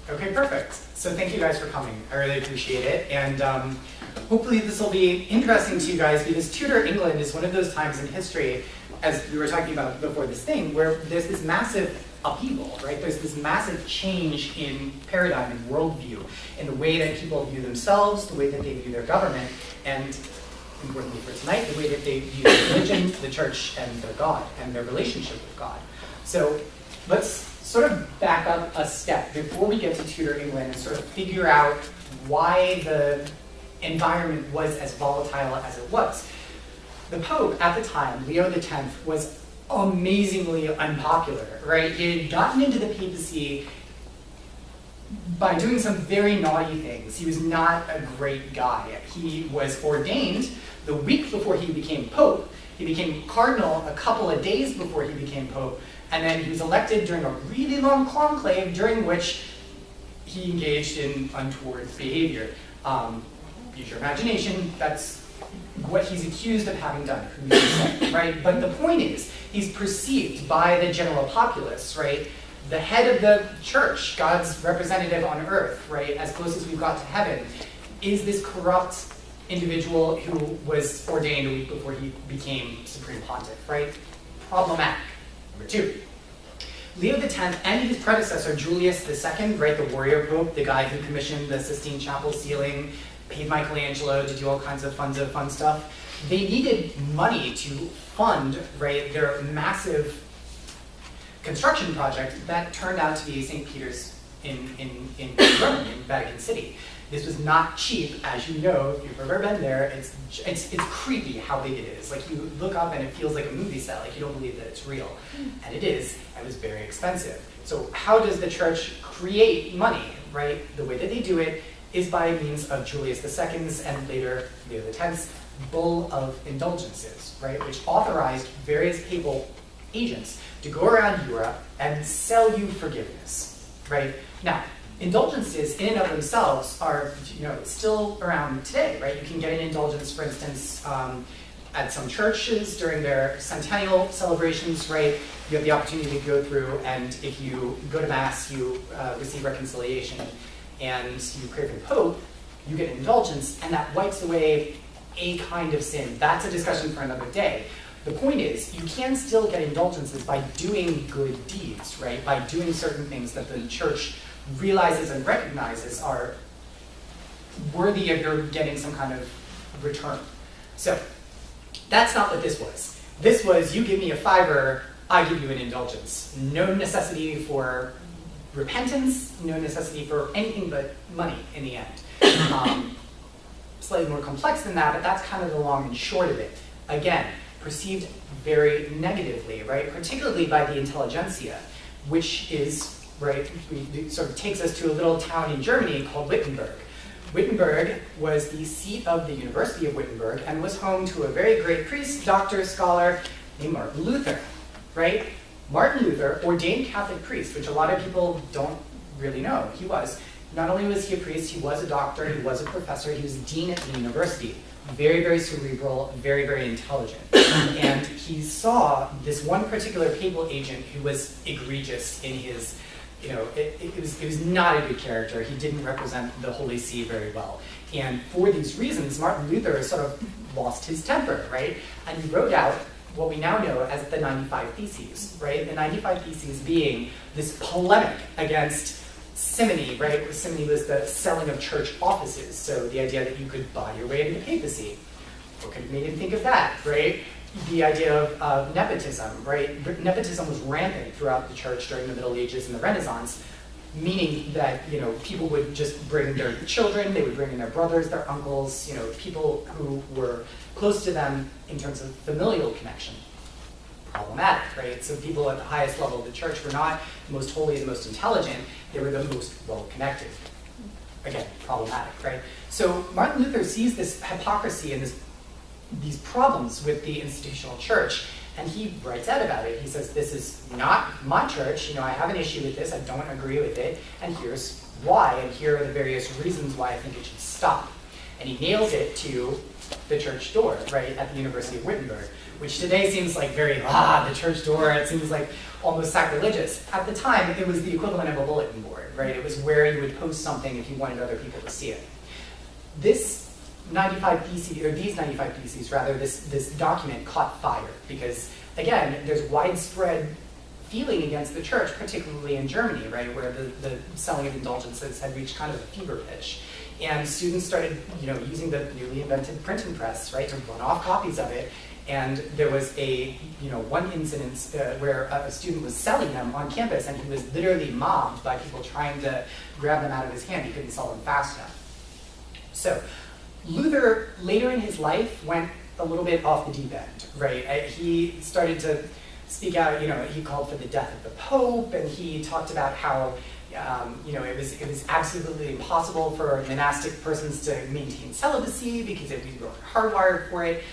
Okay, perfect. So thank you guys for coming. I really appreciate it. And hopefully this will be interesting to you guys because Tudor England is one of those times in history, as we were talking about before this thing, where there's this massive upheaval, right? There's this massive change in paradigm and worldview, in the way that people view themselves, the way that they view their government, and importantly for tonight, the way that they view religion, the church, and their God, and their relationship with God. So let's sort of back up a step before we get to Tudor England and sort of figure out why the environment was as volatile as it was. The Pope at the time, Leo X, was amazingly unpopular, right? He had gotten into the papacy by doing some very naughty things. He was not a great guy. He was ordained the week before he became Pope. He became cardinal a couple of days before he became Pope, and then he was elected during a really long conclave during which he engaged in untoward behavior. Use your imagination, that's what he's accused of having done, who's to say, right? But the point is, he's perceived by the general populace, right? The head of the church, God's representative on earth, right? As close as we've got to heaven, is this corrupt individual who was ordained a week before he became Supreme Pontiff, right? Problematic. Number two, Leo X and his predecessor, Julius II, right, the warrior pope, the guy who commissioned the Sistine Chapel ceiling, paid Michelangelo to do all kinds of fun stuff, they needed money to fund, right, their massive construction project that turned out to be St. Peter's in Rome, in Vatican City. This was not cheap, as you know, if you've ever been there. It's creepy how big it is. Like, you look up and it feels like a movie set, like you don't believe that it's real. And it is, and it was very expensive. So how does the church create money, right? The way that they do it is by means of Julius II's and later Leo X's bull of indulgences, right? Which authorized various papal agents to go around Europe and sell you forgiveness, right? Now, indulgences in and of themselves are, still around today, right? You can get an indulgence, for instance, at some churches during their centennial celebrations, right? You have the opportunity to go through, and if you go to Mass, you receive reconciliation, and you pray for the Pope, you get an indulgence, and that wipes away a kind of sin. That's a discussion for another day. The point is, you can still get indulgences by doing good deeds, right? By doing certain things that the church realizes and recognizes are worthy of your getting some kind of return. So, that's not what this was. This was, you give me a $5, I give you an indulgence. No necessity for repentance, no necessity for anything but money in the end. Slightly more complex than that, but that's kind of the long and short of it. Again, perceived very negatively, right? Particularly by the intelligentsia, which is, right, it sort of takes us to a little town in Germany called Wittenberg. Wittenberg was the seat of the University of Wittenberg and was home to a very great priest, doctor, scholar named Martin Luther, right? Martin Luther, ordained Catholic priest, which a lot of people don't really know. He was. Not only was he a priest, he was a doctor, he was a professor, he was dean at the university. Very, very cerebral, very, very intelligent. And he saw this one particular papal agent who was egregious in his, it was not a good character. He didn't represent the Holy See very well. And for these reasons, Martin Luther sort of lost his temper, right? And he wrote out what we now know as the 95 Theses, right? The 95 Theses being this polemic against simony, right? Simony was the selling of church offices, so the idea that you could buy your way into the papacy. What could have made him think of that, right? The idea of nepotism, right? Nepotism was rampant throughout the church during the Middle Ages and the Renaissance, meaning that, people would just bring their children, they would bring in their brothers, their uncles, people who were close to them in terms of familial connection. Problematic, right? So people at the highest level of the church were not the most holy and the most intelligent, they were the most well-connected. Again, problematic, right? So Martin Luther sees this hypocrisy and these problems with the institutional church, and he writes out about it. He says, this is not my church, I have an issue with this, I don't agree with it, and here's why, and here are the various reasons why I think it should stop. And he nails it to the church door, right, at the University of Wittenberg, which today seems like very, the church door, it seems like almost sacrilegious. At the time, it was the equivalent of a bulletin board, right? It was was where you would post something if you wanted other people to see it. This 95 theses, or these 95 theses rather, this document caught fire because, again, there's widespread feeling against the church, particularly in Germany, right, where the selling of indulgences had reached kind of a fever pitch. And students started, using the newly invented printing press, right, to run off copies of it. And there was one incident where a student was selling them on campus, and he was literally mobbed by people trying to grab them out of his hand. He couldn't sell them fast enough. So Luther, later in his life, went a little bit off the deep end, right? He started to speak out, he called for the death of the Pope, and he talked about how, it was absolutely impossible for monastic persons to maintain celibacy because we were hardwired for it.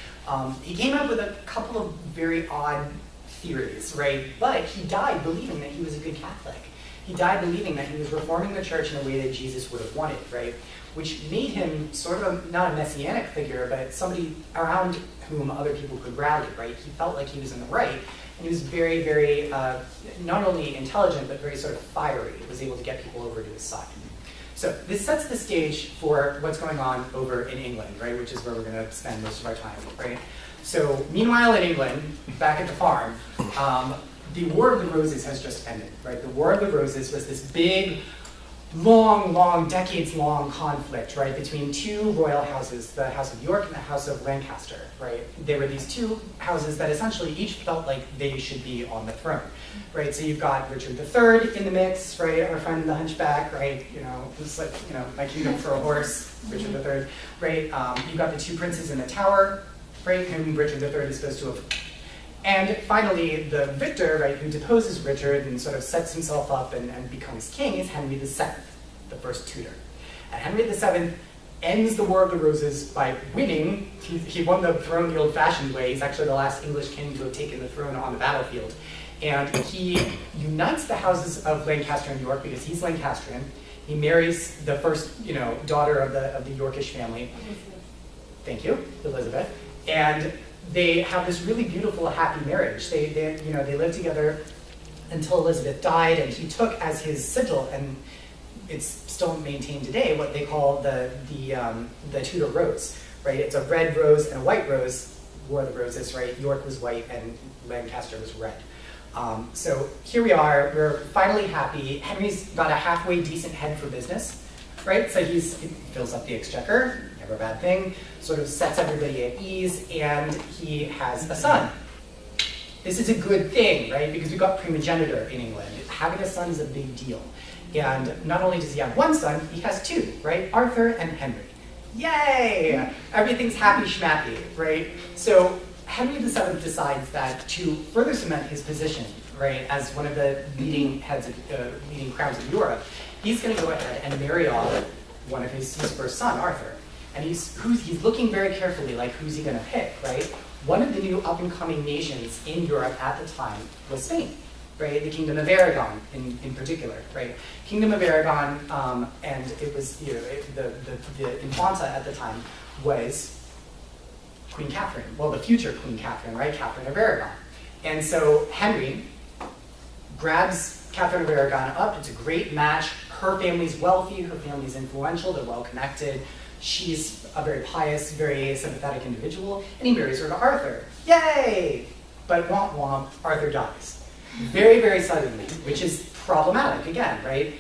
He came up with a couple of very odd theories, right? But he died believing that he was a good Catholic. He died believing that he was reforming the church in a way that Jesus would have wanted, right? Which made him sort of not a messianic figure, but somebody around whom other people could rally, right? He felt like he was in the right, and he was very, very, not only intelligent, but very sort of fiery. He was able to get people over to his side. So this sets the stage for what's going on over in England, right, which is where we're going to spend most of our time, right? So meanwhile in England, back at the farm, the War of the Roses has just ended, right? The War of the Roses was this big, long, decades-long conflict, right, between two royal houses, the House of York and the House of Lancaster, right? They were these two houses that essentially each felt like they should be on the throne, right? So you've got Richard III in the mix, right, our friend the Hunchback, right, it's like, my kingdom for a horse, Richard III, right? You've got the two princes in the Tower, right, whom Richard III is supposed to have. And finally, the victor, right, who deposes Richard and sort of sets himself up and becomes king is Henry VII, the first Tudor. And Henry VII ends the War of the Roses by winning. He won the throne the old-fashioned way. He's actually the last English king to have taken the throne on the battlefield. And he unites the houses of Lancaster and York because he's Lancastrian. He marries the first, daughter of the Yorkish family. Thank you, Elizabeth. And they have this really beautiful, happy marriage. They lived together until Elizabeth died, and he took as his sigil, and it's still maintained today, what they call the Tudor rose, right? It's a red rose and a white rose, War of the Roses, right? York was white and Lancaster was red. So here we are, we're finally happy. Henry's got a halfway decent head for business, right? So he fills up the exchequer, never a bad thing, sort of sets everybody at ease, and he has a son. This is a good thing, right? Because we've got primogeniture in England. Having a son is a big deal. And not only does he have one son, he has two, right? Arthur and Henry. Yay! Everything's happy schmappy, right? So Henry VII decides that to further cement his position, right, as one of the leading heads of leading crowns of Europe, he's going to go ahead and marry off one of his first son, Arthur. And he's looking very carefully, like, who's he going to pick, right? One of the new up-and-coming nations in Europe at the time was Spain, right? The Kingdom of Aragon, in particular, right? Kingdom of Aragon, and it was, the Infanta at the time was Queen Catherine. Well, the future Queen Catherine, right? Catherine of Aragon. And so Henry grabs Catherine of Aragon up. It's a great match. Her family's wealthy. Her family's influential. They're well-connected. She's a very pious, very sympathetic individual, and he marries her to Arthur. Yay! But womp womp, Arthur dies. Very, very suddenly, which is problematic again, right?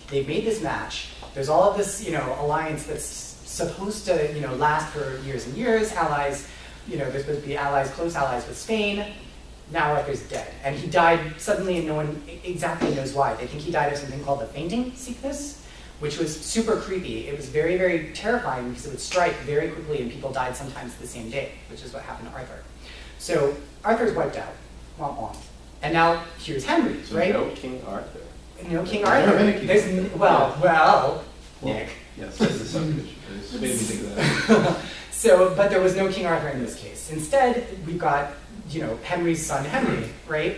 They've made this match. There's all of this, alliance that's supposed to, last for years and years. Allies, they're supposed to be allies, close allies with Spain. Now Arthur's dead. And he died suddenly, and no one exactly knows why. They think he died of something called the fainting sickness, which was super creepy. It was very, very terrifying because it would strike very quickly and people died sometimes the same day, which is what happened to Arthur. So Arthur's wiped out. Womp womp. And now here's Henry, so right? No King Arthur. No King Arthur. Well, Nick. Yes, that's the subject. It made me think of that. But there was no King Arthur in this case. Instead, we've got, Henry's son Henry, right?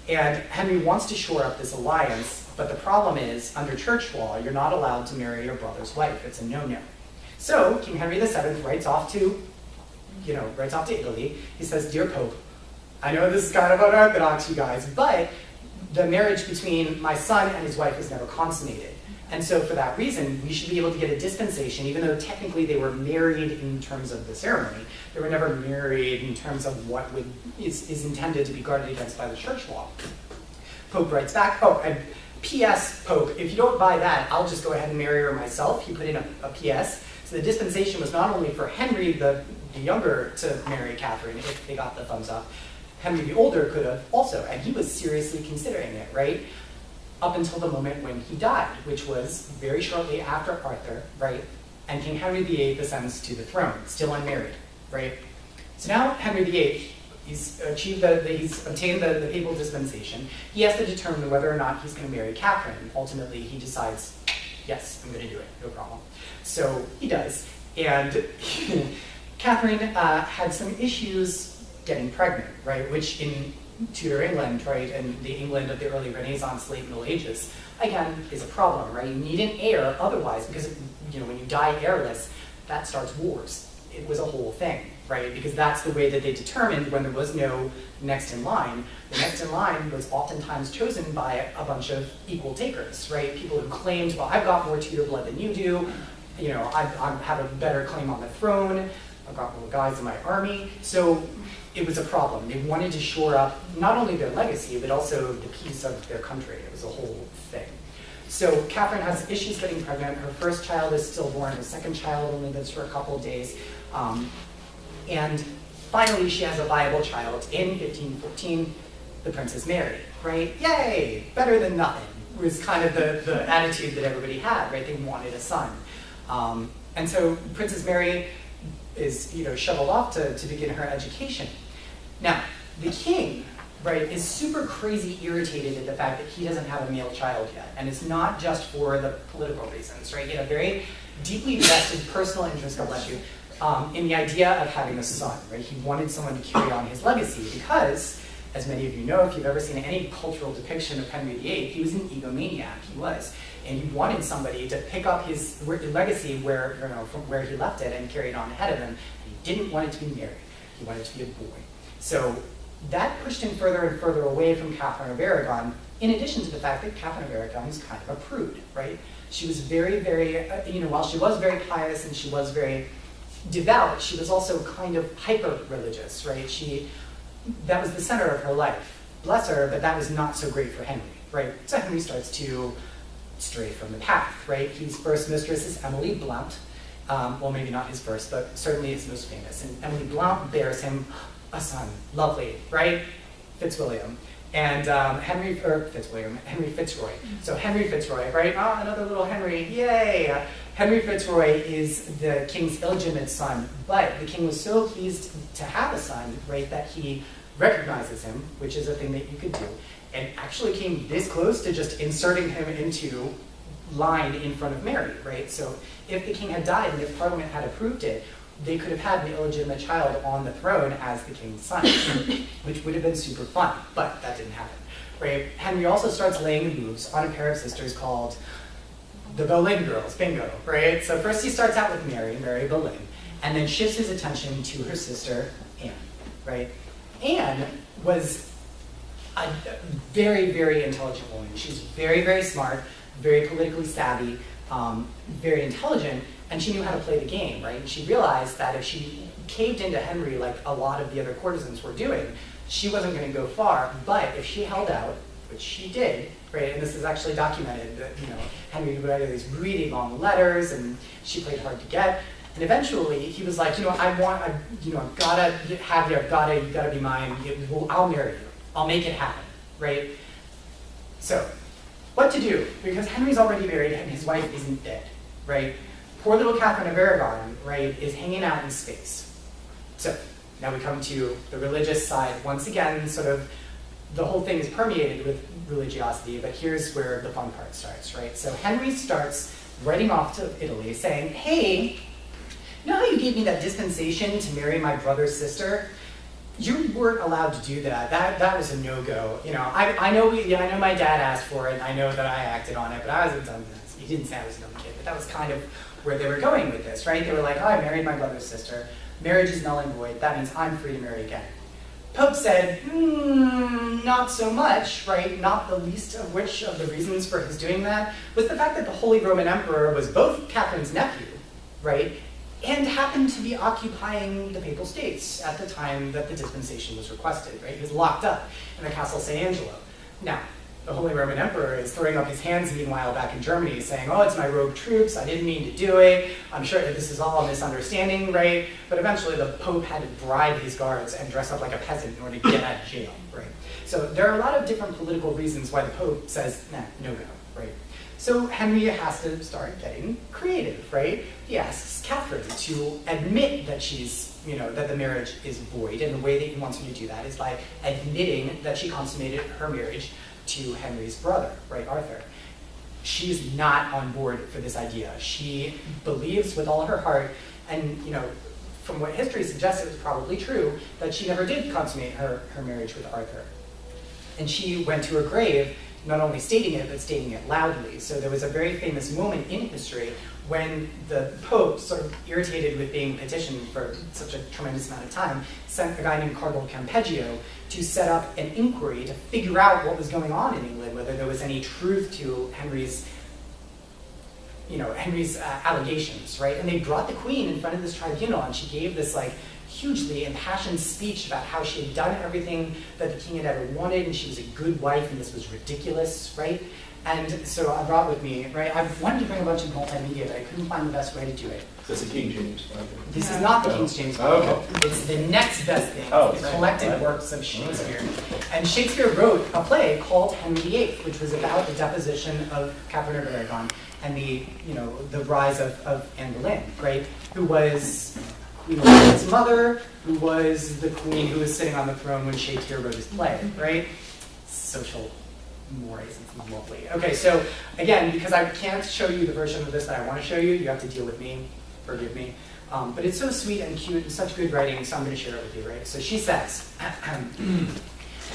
And Henry wants to shore up this alliance. But the problem is, under church law, you're not allowed to marry your brother's wife. It's a no-no. So King Henry VII writes off to Italy. He says, "Dear Pope, I know this is kind of unorthodox, you guys, but the marriage between my son and his wife is never consummated. And so for that reason, we should be able to get a dispensation, even though technically they were married in terms of the ceremony. They were never married in terms of what is intended to be guarded against by the church law. Pope writes back, oh, and P.S. Pope, if you don't buy that, I'll just go ahead and marry her myself. He put in a P.S. So the dispensation was not only for Henry the younger to marry Catherine, if they got the thumbs up. Henry the older could have also, and he was seriously considering it, right? Up until the moment when he died, which was very shortly after Arthur, right? And King Henry VIII ascends to the throne, still unmarried, right? So now Henry VIII, he's obtained the papal dispensation. He has to determine whether or not he's going to marry Catherine. Ultimately, he decides, yes, I'm going to do it, no problem. So he does, and Catherine had some issues getting pregnant, right? Which in Tudor England, right, and the England of the early Renaissance, late Middle Ages, again, is a problem, right? You need an heir otherwise, because when you die heirless, that starts wars. It was a whole thing, right? Because that's the way that they determined when there was no next in line. The next in line was oftentimes chosen by a bunch of equal takers, right? People who claimed, well, I've got more Tudor blood than you do. I have a better claim on the throne. I've got more guys in my army. So it was a problem. They wanted to shore up not only their legacy, but also the peace of their country. It was a whole thing. So Catherine has issues getting pregnant. Her first child is stillborn. Her second child only lives for a couple of days. And finally, she has a viable child in 1514, the Princess Mary, right? Yay, better than nothing was kind of the attitude that everybody had, right? They wanted a son. And so Princess Mary is shuttled off to begin her education. Now, the king, right, is super crazy irritated at the fact that he doesn't have a male child yet. And it's not just for the political reasons, right? He had a very deeply vested personal interest, God bless you, in the idea of having a son, right? He wanted someone to carry on his legacy because, as many of you know, if you've ever seen any cultural depiction of Henry VIII, he was an egomaniac, he was. And he wanted somebody to pick up his legacy from where he left it and carry it on ahead of him. He didn't want it to be married. He wanted it to be a boy. So that pushed him further and further away from Catherine of Aragon, in addition to the fact that Catherine of Aragon was kind of a prude, right? She was very, very, while she was very pious and she was very devout, she was also kind of hyper-religious, right? That was the center of her life. Bless her, but that was not so great for Henry, right? So Henry starts to stray from the path, right? His first mistress is Emily Blount. Well, maybe not his first, but certainly his most famous. And Emily Blount bears him a son, lovely, right? Fitzwilliam. And Henry Fitzroy. So Henry Fitzroy, right? Ah, another little Henry, yay! Henry Fitzroy is the king's illegitimate son, but the king was so pleased to have a son, right, that he recognizes him, which is a thing that you could do, and actually came this close to just inserting him into line in front of Mary, right? So if the king had died and if Parliament had approved it, they could have had an illegitimate child on the throne as the king's son, which would have been super fun, but that didn't happen, right? Henry also starts laying the moves on a pair of sisters called the Boleyn girls, bingo, right? So first he starts out with Mary Boleyn, and then shifts his attention to her sister, Anne, right? Anne was a very, very intelligent woman. She's very, very smart, very politically savvy, very intelligent, and she knew how to play the game, right? And she realized that if she caved into Henry like a lot of the other courtesans were doing, she wasn't going to go far. But if she held out, which she did, right? And this is actually documented that Henry would write these really long letters, and she played hard to get. And eventually, he was like, I've gotta have you. You gotta be mine. I'll marry you. I'll make it happen, right? So, what to do? Because Henry's already married and his wife isn't dead, right? Poor little Catherine of Aragon, right, is hanging out in space. So, now we come to the religious side. Once again, sort of, the whole thing is permeated with religiosity, but here's where the fun part starts, right? So Henry starts writing off to Italy saying, hey, you know how you gave me that dispensation to marry my brother's sister? You weren't allowed to do that. That was a no-go. I know my dad asked for it, and I know that I acted on it, but I wasn't done this. He didn't say I was a dumb kid, but that was kind of where they were going with this, right? They were like, oh, I married my brother's sister. Marriage is null and void. That means I'm free to marry again. Pope said, not so much, right? Not the least of which of the reasons for his doing that was the fact that the Holy Roman Emperor was both Catherine's nephew, right? And happened to be occupying the Papal States at the time that the dispensation was requested, right? He was locked up in the Castle St. Angelo. Now, the Holy Roman Emperor is throwing up his hands meanwhile back in Germany saying, oh, it's my rogue troops, I didn't mean to do it, I'm sure that this is all a misunderstanding, right? But eventually the Pope had to bribe his guards and dress up like a peasant in order to get out of jail, right? So there are a lot of different political reasons why the Pope says, nah, no go, right? So Henry has to start getting creative, right? He asks Catherine to admit that that the marriage is void, and the way that he wants her to do that is by admitting that she consummated her marriage to Henry's brother, right, Arthur. She's not on board for this idea. She believes with all her heart, and from what history suggests, it was probably true, that she never did consummate her marriage with Arthur. And she went to her grave not only stating it, but stating it loudly. So there was a very famous moment in history when the Pope, sort of irritated with being petitioned for such a tremendous amount of time, sent a guy named Cardinal Campeggio to set up an inquiry to figure out what was going on in England, whether there was any truth to Henry's allegations, right? And they brought the Queen in front of this tribunal, and she gave this hugely impassioned speech about how she had done everything that the king had ever wanted, and she was a good wife, and this was ridiculous, right? And so I brought with me, right, I wanted to bring a bunch of multimedia, but I couldn't find the best way to do it. So it's a King James Bible. This is not the King James Bible. Okay. It's the next best thing, the collected works of Shakespeare. And Shakespeare wrote a play called Henry VIII, which was about the deposition of Catherine of Aragon and the rise of Anne Boleyn, right, who was Queen Elizabeth's mother, who was the queen who was sitting on the throne when Shakespeare wrote his play, right? Social mores, it's lovely. Okay, so again, because I can't show you the version of this that I want to show you, you have to deal with me, forgive me. But it's so sweet and cute and such good writing, so I'm going to share it with you, right? So she says, and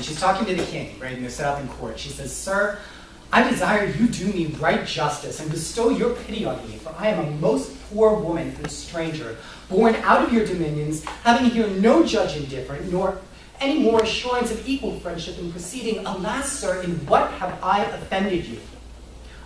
she's talking to the king, right, and they're set up in court. She says, "Sir, I desire you do me right justice and bestow your pity on me, for I am a most poor woman and a stranger, born out of your dominions, having here no judge indifferent, nor any more assurance of equal friendship in proceeding. Alas, sir, in what have I offended you?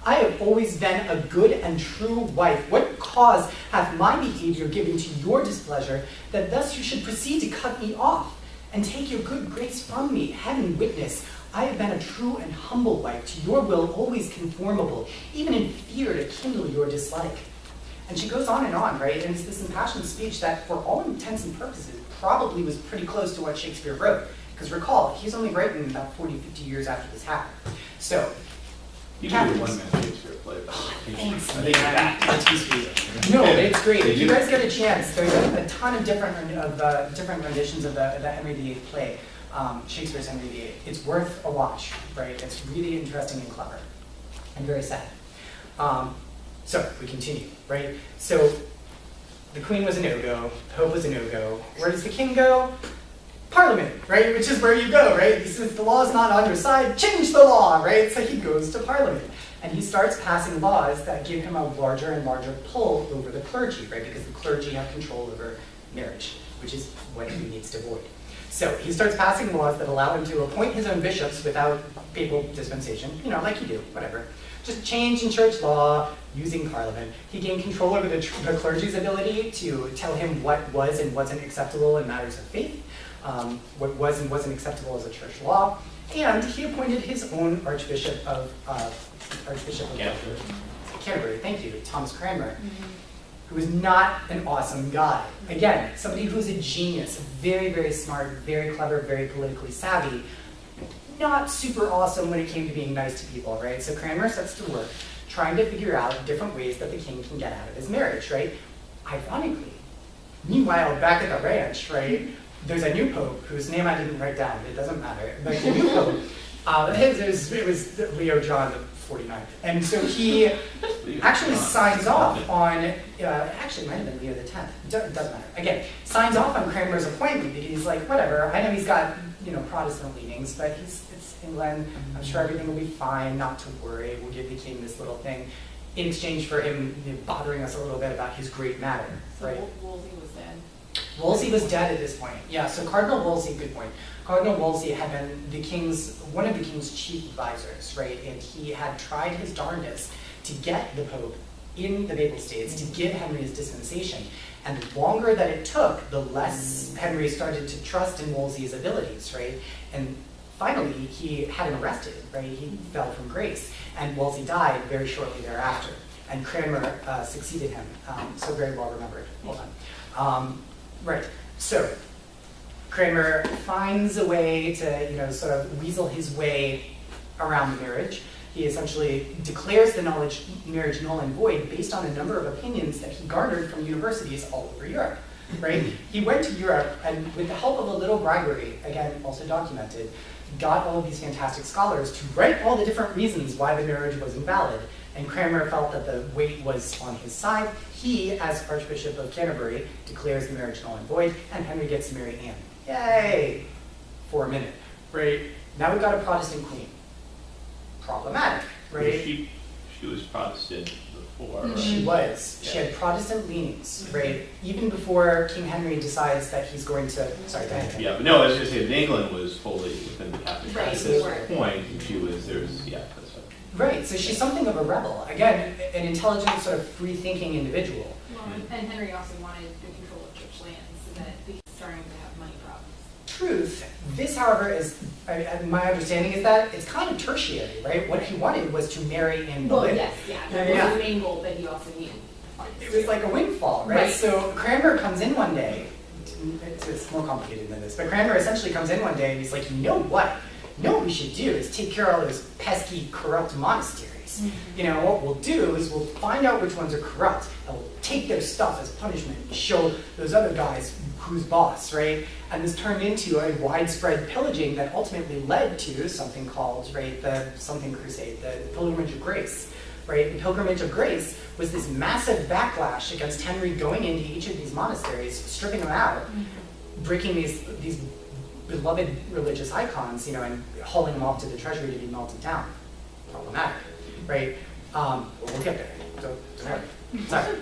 I have always been a good and true wife. What cause hath my behavior given to your displeasure, that thus you should proceed to cut me off, and take your good grace from me? Heaven witness, I have been a true and humble wife, to your will always conformable, even in fear to kindle your dislike." And she goes on, right? And it's this impassioned speech that, for all intents and purposes, probably was pretty close to what Shakespeare wrote. Because recall, he's only written about 40, 50 years after this happened. So, you can do a one-man Shakespeare play. Thanks, I think man. That's too sweet. No, it's great. If you guys get a chance, there's a ton of different renditions of the Henry VIII play, Shakespeare's Henry VIII. It's worth a watch, right? It's really interesting and clever, and very sad. So we continue, right? So the Queen was a no-go, Pope was a no-go. Where does the king go? Parliament, right? Which is where you go, right? Since the law is not on your side, change the law, right? So he goes to Parliament. And he starts passing laws that give him a larger and larger pull over the clergy, right? Because the clergy have control over marriage, which is what he needs to avoid. So he starts passing laws that allow him to appoint his own bishops without papal dispensation, like you do, whatever. Just change in church law using Parliament. He gained control over the clergy's ability to tell him what was and wasn't acceptable in matters of faith, what was and wasn't acceptable as a church law, and he appointed his own Archbishop of Canterbury, thank you, Thomas Cranmer, who is not an awesome guy. Again, somebody who's a genius, very, very smart, very clever, very politically savvy, not super awesome when it came to being nice to people, right? So Cranmer sets to work trying to figure out different ways that the king can get out of his marriage, right? Ironically, meanwhile, back at the ranch, right, there's a new pope whose name I didn't write down, it doesn't matter, but the new pope, it was Leo John the 49th. And so he actually signs off on, actually it might have been Leo the 10th, it doesn't matter. Again, signs off on Cranmer's appointment because he's like, whatever, I know he's got, Protestant leanings, but it's England, I'm sure everything will be fine, not to worry, we'll give the king this little thing in exchange for him bothering us a little bit about his great matter, right? So Wolsey was dead. Wolsey was dead at this point. Yeah, so Cardinal Wolsey, good point. Cardinal Wolsey had been one of the king's chief advisors, right? And he had tried his darndest to get the Pope in the Papal States to give Henry his dispensation. And the longer that it took, the less Henry started to trust in Wolsey's abilities, right? And finally, he had him arrested, right? He fell from grace. And Wolsey died very shortly thereafter. And Cranmer succeeded him, so very well remembered. Hold on. Right, so Cranmer finds a way to, sort of weasel his way around the marriage. He essentially declares the marriage null and void based on a number of opinions that he garnered from universities all over Europe, right? He went to Europe and with the help of a little bribery, again, also documented, got all of these fantastic scholars to write all the different reasons why the marriage was invalid. And Cranmer felt that the weight was on his side. He, as Archbishop of Canterbury, declares the marriage null and void, and Henry gets to marry Anne. Yay! For a minute, right? Now we've got a Protestant queen. Problematic, right? She was Protestant before. Right? She was. She had Protestant leanings, right? Even before King Henry decides that he's going to, sorry, go ahead. Yeah, but no, I was just saying, England was fully within the Catholic Church at this Right. point, and she was, that's right. Right, so she's something of a rebel. Again, an intelligent, sort of free-thinking individual. Well, and Henry also wanted the control of church lands, so that he's starting to have money problems. Truth. This, however, is, my understanding is that it's kind of tertiary, right? What he wanted was to marry in Well, Berlin. yes, yeah, that was the main goal, but he also needed funds. It was like a windfall, right? Right. So Cranmer comes in one day, it's more complicated than this, but Cranmer essentially comes in one day and he's like, you know what? What we should do is take care of all those pesky, corrupt monasteries. Mm-hmm. What we'll do is we'll find out which ones are corrupt, and we'll take their stuff as punishment and show those other guys who's boss, right? And this turned into a widespread pillaging that ultimately led to something called, right, the something crusade, the Pilgrimage of Grace, right? The Pilgrimage of Grace was this massive backlash against Henry going into each of these monasteries, stripping them out, breaking these beloved religious icons, and hauling them off to the treasury to be melted down. Problematic, right? We'll get there. So, sorry.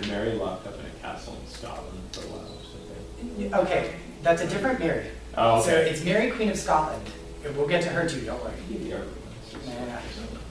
Mary locked up in a castle in Scotland for a while or something. Okay, that's a different Mary. Oh, okay. So it's Mary, Queen of Scotland. We'll get to her too, don't worry.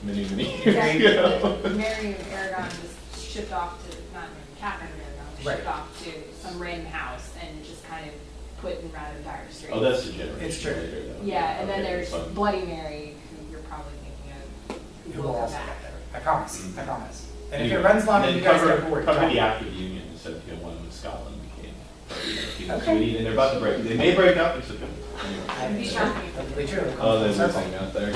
Many years Exactly. ago. Mary of Aragon was shipped off to, not Mary, Catherine of Aragon, was shipped Right. off to some random house and just kind of put in rather dire straits. Oh, that's the generation It's true. later, though. Yeah, and then Okay, there's fun. Bloody Mary, who you're probably thinking of, Who who will will come also back. get there. I promise. I promise. And if Anyway, it runs long and then you guys cover, get bored, cover don't. the Act of Union in 1701 when Scotland became Okay. Sweden, and they're about to break. They may break up in September. I'm Be sure. shocking. Perfectly true. Oh, there's Circle. something out there.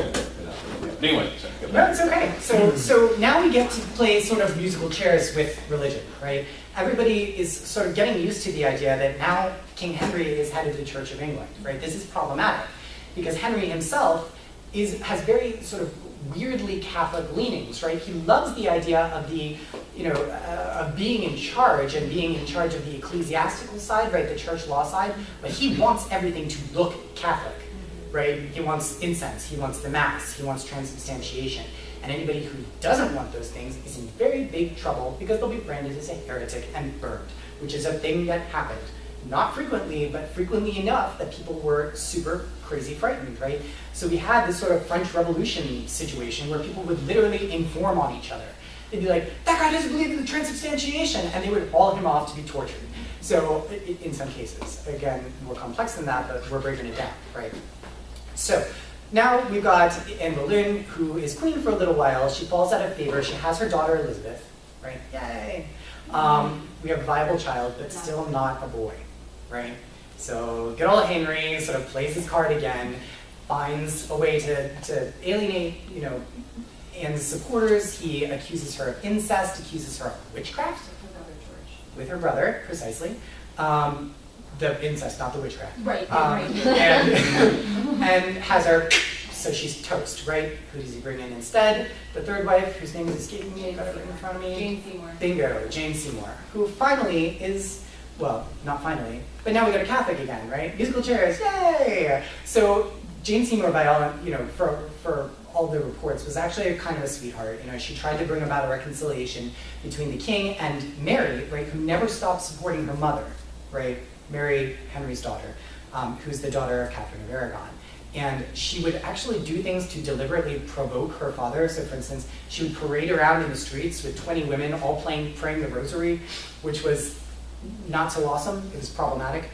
But anyway, sorry, go No, back. it's okay. So now we get to play sort of musical chairs with religion, right? Everybody is sort of getting used to the idea that now King Henry is head of the Church of England, right? This is problematic because Henry himself has very sort of weirdly Catholic leanings, right? He loves the idea of of being in charge and being in charge of the ecclesiastical side, right? The church law side, but he wants everything to look Catholic, right? He wants incense, he wants the Mass, he wants transubstantiation. And anybody who doesn't want those things is in very big trouble because they'll be branded as a heretic and burned, which is a thing that happened. Not frequently, but frequently enough that people were super crazy frightened, right? So we had this sort of French Revolution situation where people would literally inform on each other. They'd be like, that guy doesn't believe in the transubstantiation, and they would haul him off to be tortured. So in some cases, again, more complex than that, but we're breaking it down, right? So now we've got Anne Boleyn, who is queen for a little while. She falls out of favor. She has her daughter Elizabeth, right? Yay! We have a viable child, but still not a boy, right? So good old Henry sort of plays his card again, finds a way to alienate, Anne's supporters. He accuses her of incest, accuses her of witchcraft. With her brother, precisely. The incest, not the witchcraft. Right, and has her, so she's toast, right? Who does he bring in instead? The third wife, whose name is escaping me, got it right in front of me. Jane Seymour. Bingo, Jane Seymour, who finally is, well, not finally, but now we got a Catholic again, right? Musical chairs, yay! So Jane Seymour, by all, for all the reports, was actually a kind of a sweetheart. She tried to bring about a reconciliation between the king and Mary, right, who never stopped supporting her mother, right? marry Henry's daughter, who's the daughter of Catherine of Aragon. And she would actually do things to deliberately provoke her father. So for instance, she would parade around in the streets with 20 women all praying the rosary, which was not so awesome. It was problematic.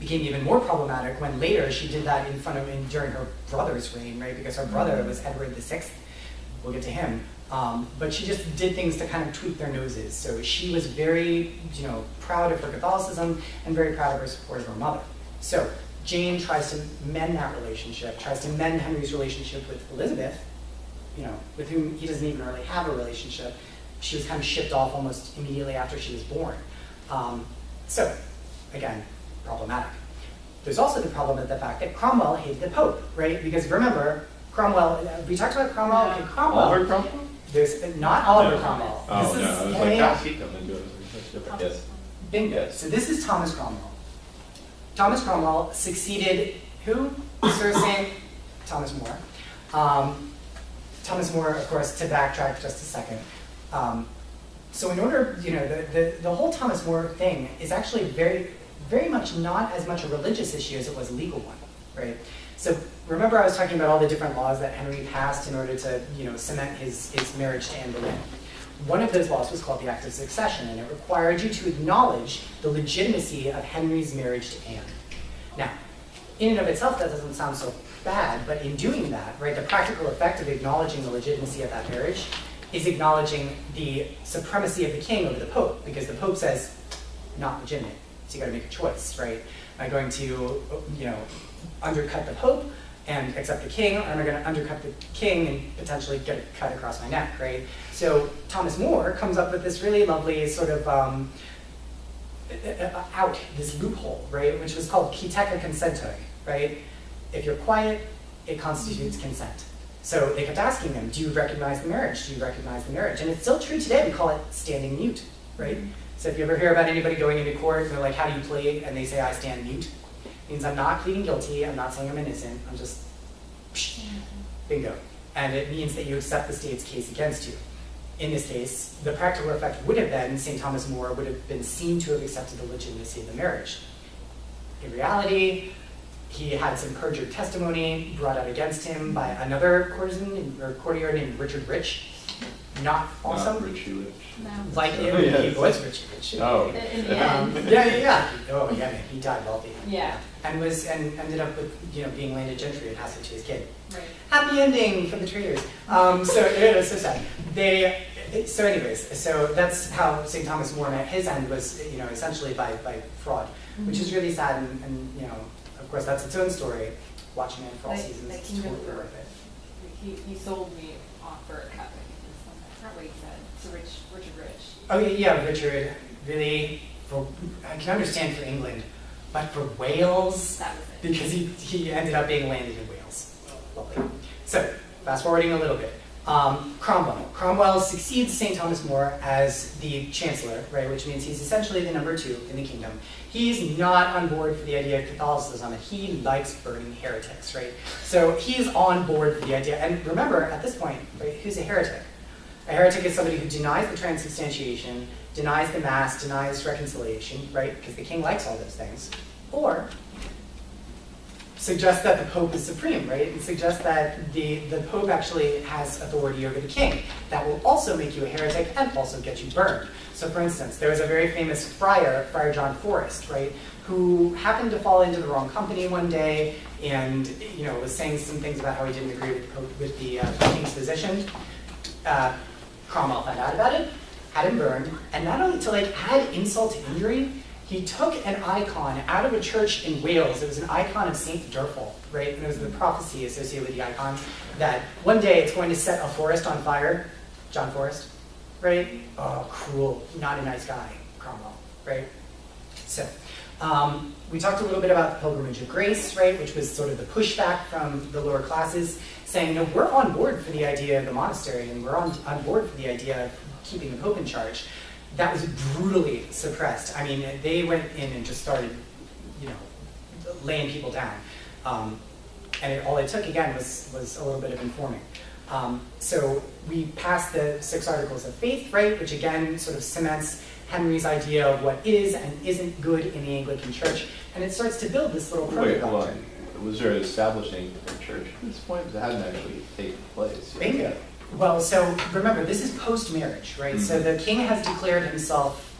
Became even more problematic when later she did that in front of during her brother's reign, right? Because her brother was Edward VI. We'll get to him. But she just did things to kind of tweak their noses. So she was very, proud of her Catholicism and very proud of her support of her mother. So Jane tries to mend that relationship, tries to mend Henry's relationship with Elizabeth, with whom he doesn't even really have a relationship. She was kind of shipped off almost immediately after she was born. So, again, problematic. There's also the problem of the fact that Cromwell hated the Pope, right? Because remember, Cromwell, we talked about Cromwell, and Cromwell. Oliver Cromwell? There's not Oliver Cromwell. Oh, this no, is, I was yeah, like, yeah. how's he coming into it? That's different. Yes. Bingo. Yes. So this is Thomas Cromwell. Thomas Cromwell succeeded who? Sir St. Thomas More. Thomas More, of course, to backtrack just a second. So in order, the whole Thomas More thing is actually very, very much not as much a religious issue as it was a legal one, right? So remember I was talking about all the different laws that Henry passed in order to, cement his marriage to Anne Boleyn. One of those laws was called the Act of Succession, and it required you to acknowledge the legitimacy of Henry's marriage to Anne. Now, in and of itself, that doesn't sound so bad, but in doing that, right, the practical effect of acknowledging the legitimacy of that marriage is acknowledging the supremacy of the king over the Pope, because the Pope says, not legitimate, so you gotta make a choice, right? Am I going to, undercut the Pope and accept the king, or am I going to undercut the king and potentially get a cut across my neck, right? So Thomas More comes up with this really lovely sort of this loophole, right, which was called Quiteca consentoi, right? If you're quiet, it constitutes consent. So they kept asking them, do you recognize the marriage? Do you recognize the marriage? And it's still true today, we call it standing mute, right? So if you ever hear about anybody going into court and they're like, how do you plead? And they say, I stand mute. It means I'm not pleading guilty, I'm not saying I'm innocent, I'm just, bingo. And it means that you accept the state's case against you. In this case, the practical effect would have been St. Thomas More would have been seen to have accepted the legitimacy of the marriage. In reality, he had some perjured testimony brought out against him by another courtier named Richard Rich. Not awesome. Not Richie Rich. No. Like Oh, he yes. was Richard Rich. Oh. In the end. Yeah. Oh yeah, man, he died wealthy. Yeah. And ended up with being landed gentry and passed it to his kid. Right. Happy ending for the traitors. So it was so sad. So anyways, so that's how St. Thomas More met his end was essentially by fraud, which is really sad and of course that's its own story. Watching it for all seasons, it's totally worth it. He sold me off for a cut. I forgot what he said. It's Richard Rich. Oh yeah, Richard. Really, I can understand for England, but for Wales, That was it. because he ended up being landed in Wales. Lovely. So, fast forwarding a little bit. Cromwell. Cromwell succeeds St. Thomas More as the Chancellor, right, which means he's essentially the number 2 in the kingdom. He's not on board for the idea of Catholicism, and he likes burning heretics, right? So he's on board for the idea, and remember, at this point, right, who's a heretic? A heretic is somebody who denies the transubstantiation, denies the Mass, denies reconciliation, right, because the king likes all those things, or suggests that the Pope is supreme, right? And suggests that the Pope actually has authority over the king. That will also make you a heretic and also get you burned. So for instance, there was a very famous friar, Friar John Forrest, right, who happened to fall into the wrong company one day and was saying some things about how he didn't agree with the king's position. Cromwell found out about it, had him burned, and not only to add insult to injury, he took an icon out of a church in Wales. It was an icon of St. Durfal, right? And it was the prophecy associated with the icon that one day it's going to set a forest on fire. John Forrest, right? Oh, cruel, not a nice guy, Cromwell, right? So, we talked a little bit about the Pilgrimage of Grace, right? Which was sort of the pushback from the lower classes, saying, no, we're on board for the idea of the monastery, and we're on board for the idea of keeping the Pope in charge. That was brutally suppressed. I mean, they went in and just started, laying people down. And all it took, again, was a little bit of informing. So we passed the 6 Articles of Faith, right, which again sort of cements Henry's idea of what is and isn't good in the Anglican Church, and it starts to build this little Wait, hold proto-doctrine. on. Was there an establishing a church at this point? Because it hadn't actually taken place yet. Bingo. Well, so remember, this is post-marriage, right? So the king has declared himself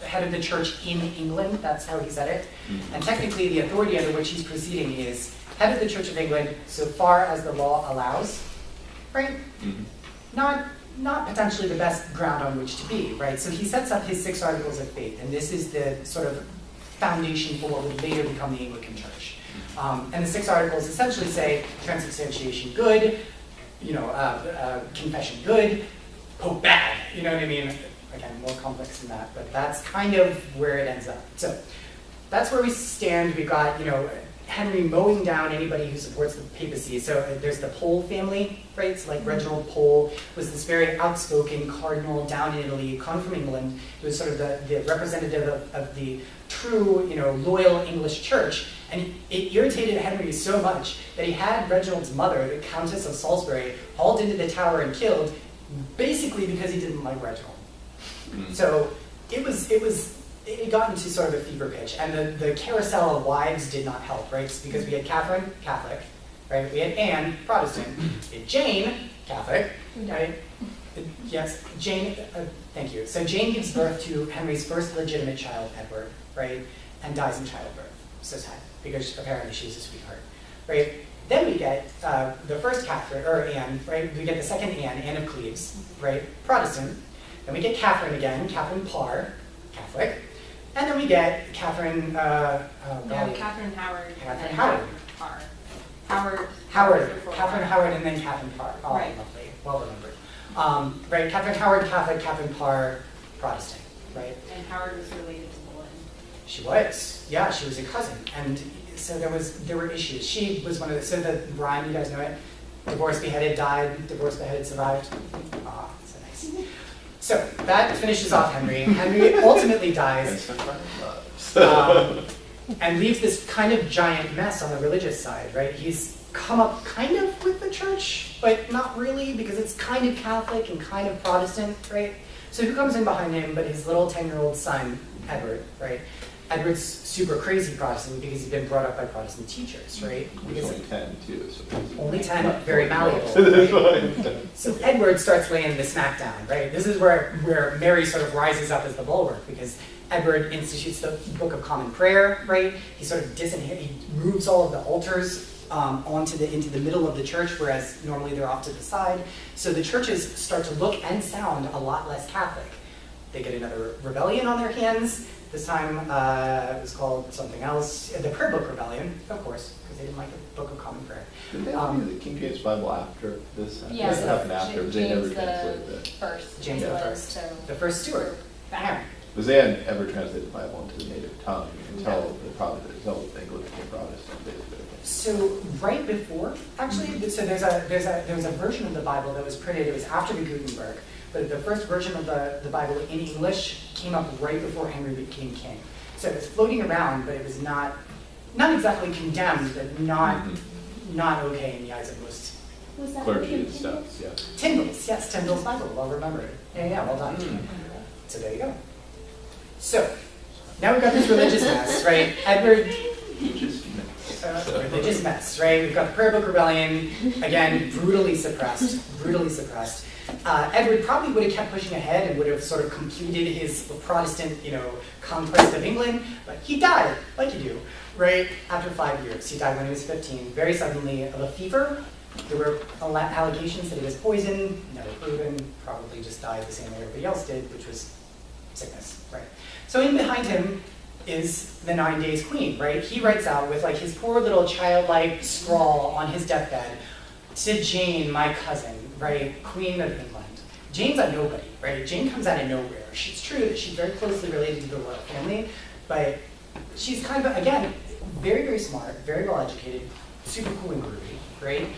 head of the church in England. That's how he said it. And technically, the authority under which he's proceeding is head of the Church of England so far as the law allows, right? Not potentially the best ground on which to be, right? So he sets up his 6 articles of faith, and this is the sort of foundation for what would later become the Anglican Church. And the 6 articles essentially say transubstantiation good, confession good, Pope bad. You know what I mean? Again, more complex than that, but that's kind of where it ends up. So that's where we stand. We've got, Henry mowing down anybody who supports the papacy. So there's the Pole family, right? So like Reginald Pole was this very outspoken cardinal down in Italy, come from England. He was sort of the representative of the true, loyal English church. And it irritated Henry so much that he had Reginald's mother, the Countess of Salisbury, hauled into the tower and killed, basically because he didn't like Reginald. So it got into sort of a fever pitch, and the carousel of wives did not help, right? It's because we had Catherine, Catholic, right? We had Anne, Protestant. We had Jane, Catholic, right? Yes, Jane, thank you. So Jane gives birth to Henry's first legitimate child, Edward, right? And dies in childbirth. So sad, because apparently she was a sweetheart, right? Then we get the first Catherine, or Anne, right? We get the second Anne of Cleves, right? Protestant. Then we get Catherine again, Catherine Parr, Catholic. And then we get Catherine, Catherine Howard. Catherine Howard. Parr. Catherine Howard, and then Catherine Parr. Oh, right. Lovely. Well remembered. Right, Catherine Howard, Catholic, Catherine Parr, Protestant, right? And Howard was related to Boleyn. She was. Yeah, she was a cousin. And so there were issues. She was one of the, so the Brian, you guys know it? Divorced, beheaded, died, divorced, beheaded, survived. Ah, so nice. So that finishes off Henry. Henry ultimately dies and leaves this kind of giant mess on the religious side, right? He's come up kind of with the church, but not really, because it's kind of Catholic and kind of Protestant, right? So who comes in behind him but his little 10-year-old son, Edward, right? Edward's super crazy Protestant because he's been brought up by Protestant teachers, right? He's only 10 too. So only 10, very malleable. Right? So Edward starts laying the smackdown, right? This is where Mary sort of rises up as the bulwark, because Edward institutes the Book of Common Prayer, right? He sort of he moves all of the altars into the middle of the church, whereas normally they're off to the side. So the churches start to look and sound a lot less Catholic. They get another rebellion on their hands. This time it was called something else, the Prayer Book Rebellion, of course, because they didn't like the Book of Common Prayer. Did they do the King James Bible after this? Yeah, This happened after, but they never James translated the it. first. James the First. The first Stuart. Yeah. Because they hadn't ever translated the Bible into the native tongue until the Anglican and Protestant, basically. So right before, actually, so there was a version of the Bible that was printed. It was after the Gutenberg, but the first version of the Bible in English came up right before Henry became king. So it was floating around, but it was not exactly condemned, but not okay in the eyes of most Was that clergy William and stuff. Yeah. Tyndale's. Yes, Tyndale's Bible. Well remembered. Yeah, well done. So there you go. So now we've got this religious mess, right? Edward. Religious mess, right? We've got the Prayer Book Rebellion, again, brutally suppressed. Edward probably would have kept pushing ahead and would have sort of completed his Protestant, conquest of England, but he died, like you do, right? After 5 years. He died when he was 15, very suddenly of a fever. There were allegations that he was poisoned, never proven, probably just died the same way everybody else did, which was sickness, right? So in behind him is the 9 Days Queen, right? He writes out with like his poor little childlike scrawl on his deathbed, to Jane, my cousin, right? Queen of England. Jane's a nobody, right? Jane comes out of nowhere. It's true that she's very closely related to the royal family, but she's kind of, again, very, very smart, very well educated, super cool and groovy, right?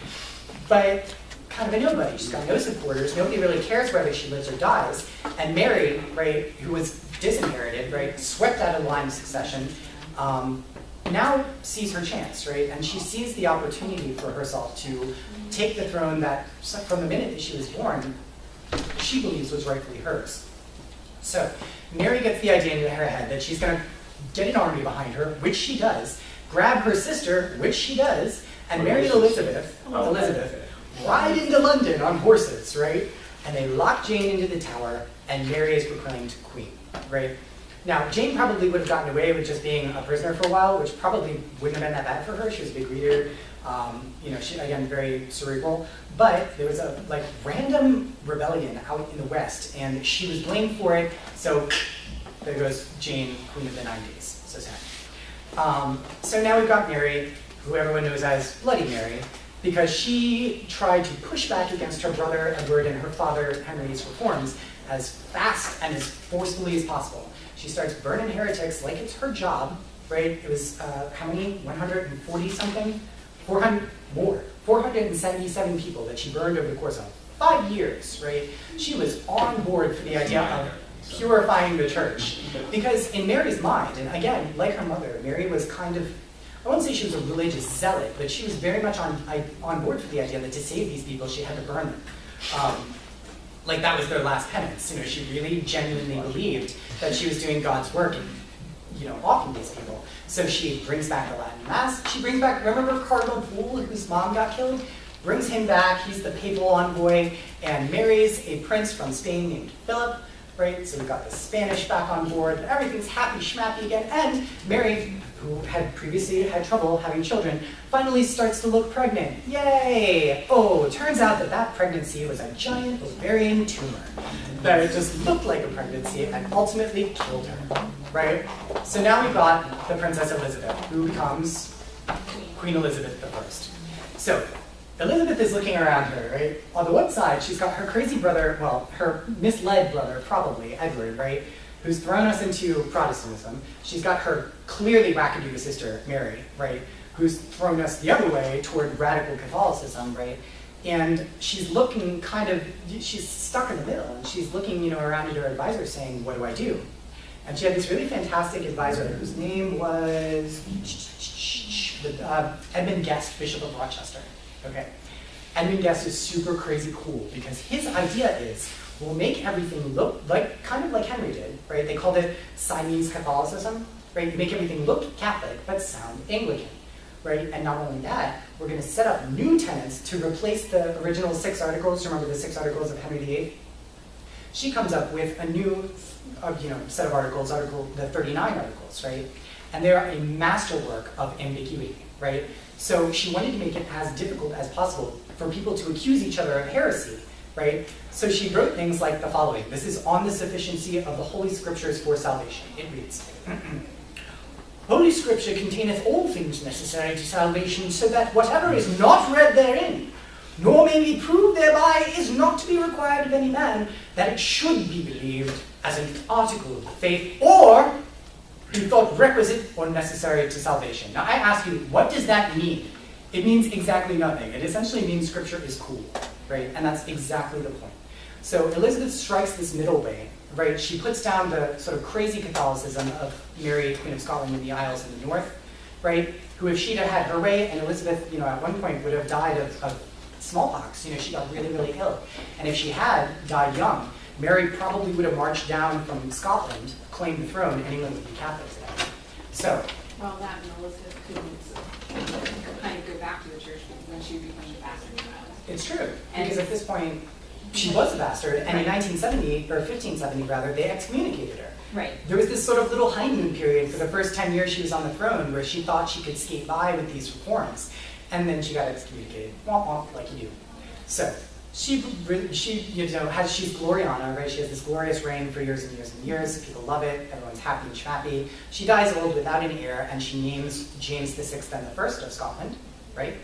But kind of a nobody. She's got no supporters. Nobody really cares whether she lives or dies. And Mary, right, who was disinherited, right, swept out of the line of succession, now sees her chance, right? And she sees the opportunity for herself to take the throne that, from the minute that she was born, she believes was rightfully hers. So Mary gets the idea into her head that she's going to get an army behind her, which she does, grab her sister, which she does, and Mary and Elizabeth ride into London on horses, right? And they lock Jane into the tower, and Mary is proclaimed queen, right? Now, Jane probably would have gotten away with just being a prisoner for a while, which probably wouldn't have been that bad for her. She was a big reader, she, again, very cerebral. But there was a random rebellion out in the West, and she was blamed for it. So there goes Jane, Queen of the 90s. So sad. So now we've got Mary, who everyone knows as Bloody Mary, because she tried to push back against her brother Edward and her father Henry's reforms as fast and as forcefully as possible. She starts burning heretics like it's her job, right? It was, how many? 140 something? 477 people that she burned over the course of 5 years, right? She was on board for the idea of purifying the church. Because in Mary's mind, and again, like her mother, Mary was kind of, I wouldn't say she was a religious zealot, but she was very much on board for the idea that to save these people, she had to burn them. Like that was their last penance. She really genuinely believed that she was doing God's work and, offing these people. So she brings back the Latin Mass. She brings back, remember Cardinal Poole, whose mom got killed? Brings him back. He's the papal envoy and marries a prince from Spain named Philip, right? So we've got the Spanish back on board. Everything's happy schmappy again. And Mary, who had previously had trouble having children, finally starts to look pregnant. Yay! Oh, it turns out that that pregnancy was a giant ovarian tumor. That it just looked like a pregnancy and ultimately killed her, right? So now we've got the Princess Elizabeth, who becomes Queen Elizabeth I. So Elizabeth is looking around her, right? On the one side, she's got her crazy brother, well, her misled brother, probably, Edward, right? Who's thrown us into Protestantism. She's got her clearly wackadoo sister, Mary, right? Who's thrown us the other way toward radical Catholicism, right? And she's looking she's stuck in the middle, and she's looking, around at her advisor saying, what do I do? And she had this really fantastic advisor whose name was Edmund Guest, Bishop of Rochester, okay? Edmund Guest is super crazy cool because his idea is, we'll make everything look kind of like Henry did, right? They called it Siamese Catholicism, right? You make everything look Catholic, but sound Anglican, right? And not only that, we're going to set up new tenets to replace the original 6 articles. Remember the 6 articles of Henry VIII? She comes up with a new, set of articles, the 39 articles, right? And they're a masterwork of ambiguity, right? So she wanted to make it as difficult as possible for people to accuse each other of heresy, right? So she wrote things like the following. This is on the sufficiency of the Holy Scriptures for salvation. It reads, Holy Scripture containeth all things necessary to salvation, so that whatever is not read therein, nor may be proved thereby, is not to be required of any man, that it should be believed as an article of the faith, or be thought requisite or necessary to salvation. Now I ask you, what does that mean? It means exactly nothing. It essentially means Scripture is cool, right? And that's exactly the point. So Elizabeth strikes this middle way, right? She puts down the sort of crazy Catholicism of Mary, Queen of Scotland in the Isles in the north, right? Who, if she'd have had her way, and Elizabeth, at one point would have died of smallpox. She got really, really ill. And if she had died young, Mary probably would have marched down from Scotland, claimed the throne, and England would be Catholic today. So. Well, that and Elizabeth couldn't kind of go back to the church because then she would become the bastard child. It's true, because at this point, she was a bastard, and in 1970, or 1570 rather, they excommunicated her. Right. There was this sort of little honeymoon period for the first 10 years she was on the throne where she thought she could skate by with these reforms, and then she got excommunicated, womp womp, like you do. So, she's Gloriana, right? She has this glorious reign for years and years and years. People love it. Everyone's happy and schmappy. She dies old without an heir, and she names James VI then the First of Scotland, right?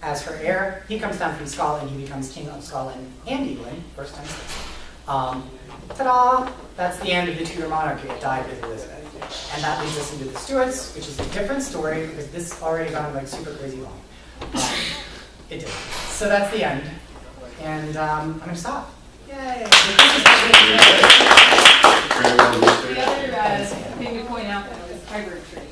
As her heir. He comes down from Scotland. He becomes King of Scotland and England, first time. Ta-da! That's the end of the Tudor monarchy. It died with Elizabeth. And that leads us into the Stuarts, which is a different story because this already gone super crazy long. It did. So that's the end. And I'm going to stop. Yay! The other thing to point out, though, is hybrid tree.